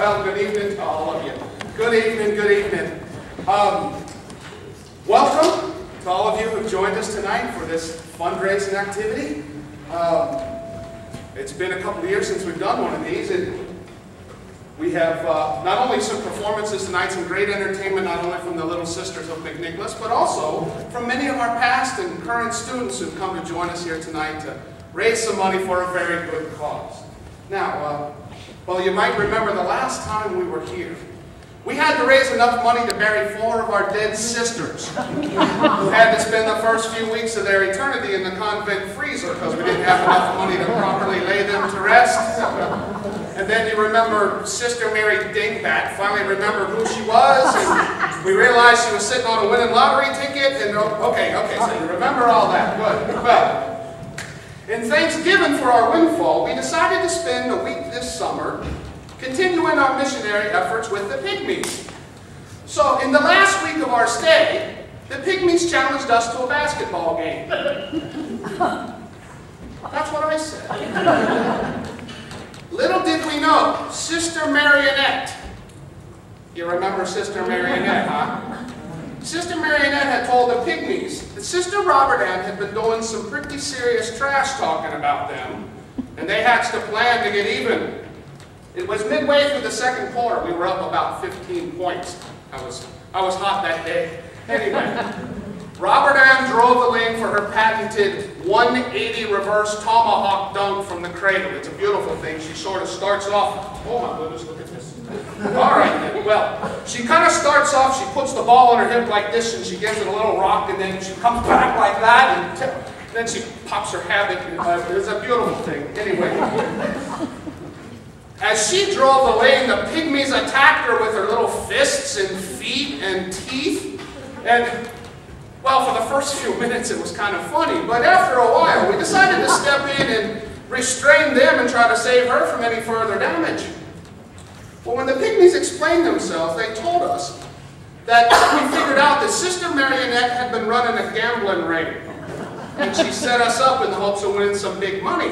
Well, good evening to all of you. Good evening, good evening. Welcome to all of you who joined us tonight for this fundraising activity. It's been a couple of years since we've done one of these, and we have not only some performances tonight, some great entertainment, not only from the Little Sisters of McNicholas, but also from many of our past and current students who've come to join us here tonight to raise some money for a very good cause. Now, well, you might remember the last time we were here, we had to raise enough money to bury 4 of our dead sisters who had to spend the first few weeks of their eternity in the convent freezer because we didn't have enough money to properly lay them to rest. And then you remember Sister Mary Dingbat, finally remembered who she was, and we realized she was sitting on a winning lottery ticket, and okay, so you remember all that, good. Well, in Thanksgiving for our windfall, we decided to spend a week this summer continuing our missionary efforts with the Pygmies. So in the last week of our stay, the Pygmies challenged us to a basketball game. That's what I said. Little did we know, Sister Marionette. You remember Sister Marionette, huh? Sister Marionette had told the Pygmies that Sister Robert Ann had been doing some pretty serious trash talking about them, and they hatched a plan to get even. It was midway through the second quarter. We were up about 15 points. I was hot that day. Anyway, Robert Ann drove the lane for her patented 180 reverse tomahawk dunk from the cradle. It's a beautiful thing. She sort of starts off, oh my goodness, look at this. All right then, well, she kind of starts off, she puts the ball on her hip like this, and she gives it a little rock, and then she comes back like that, and then she pops her habit. It's a beautiful thing. Anyway. As she drove the lane, the Pygmies attacked her with her little fists and feet and teeth. And, well, for the first few minutes it was kind of funny. But after a while, we decided to step in and restrain them and try to save her from any further damage. Well, when the Pygmies explained themselves, they told us that we figured out that Sister Marionette had been running a gambling ring. And she set us up in the hopes of winning some big money.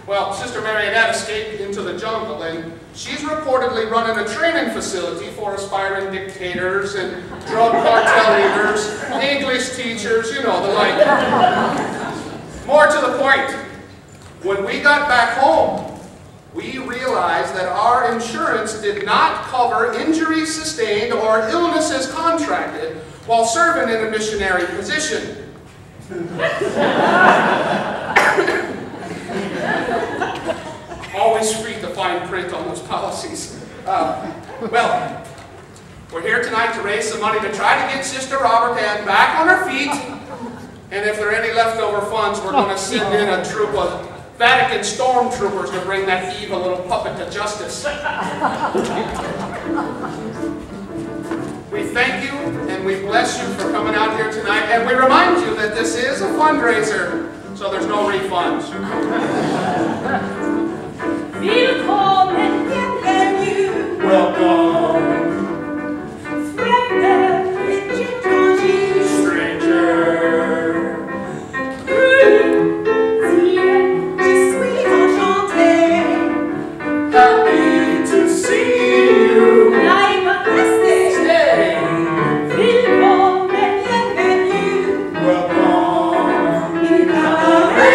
Well, Sister Marionette escaped into the jungle, and she's reportedly running a training facility for aspiring dictators and drug cartel leaders, English teachers, you know, the like. More to the point, when we got back home, we realized that our insurance did not cover injuries sustained or illnesses contracted while serving in a missionary position. Always read the fine print on those policies. Well, we're here tonight to raise some money to try to get Sister Robert Ann back on her feet. And if there are any leftover funds, we're going to send in a troop of Vatican stormtroopers to bring that evil little puppet to justice. We thank you and we bless you for coming out here tonight. And we remind you that this is a fundraiser, so there's no refunds. Wilkommen, bienvenue. Welcome. Fremde, étranger. Stranger. Je suis enchantée. Happy to see you. I'm a blessed. Stay. Wilkommen, bienvenue. Welcome. In cabaret,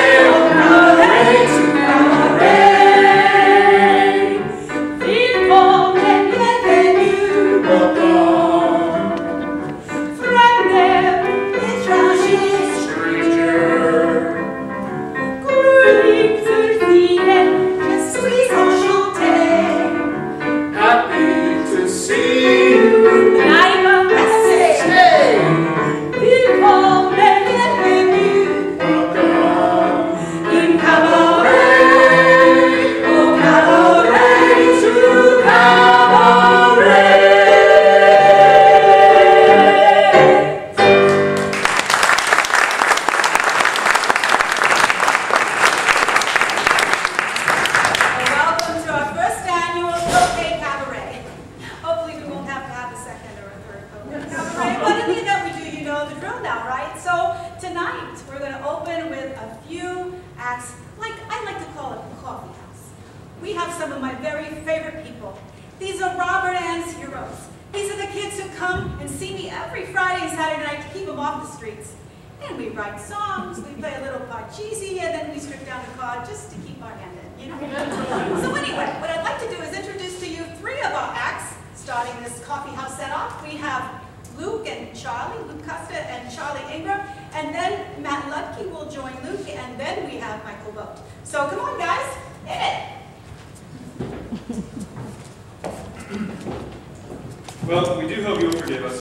These are Robert Ann's heroes. These are the kids who come and see me every Friday and Saturday night to keep them off the streets. And we write songs, we play a little parcheesi, and then we strip down the car just to keep our hand in, you know? So anyway, what I'd like to do is introduce to you 3 of our acts, starting this coffee house set off. We have Luke and Charlie, Luke Custer and Charlie Ingram, and then Matt Lutke will join Luke, and then we have Michael Vogt. So come on, guys, hit it! Well, we do hope you'll forgive us.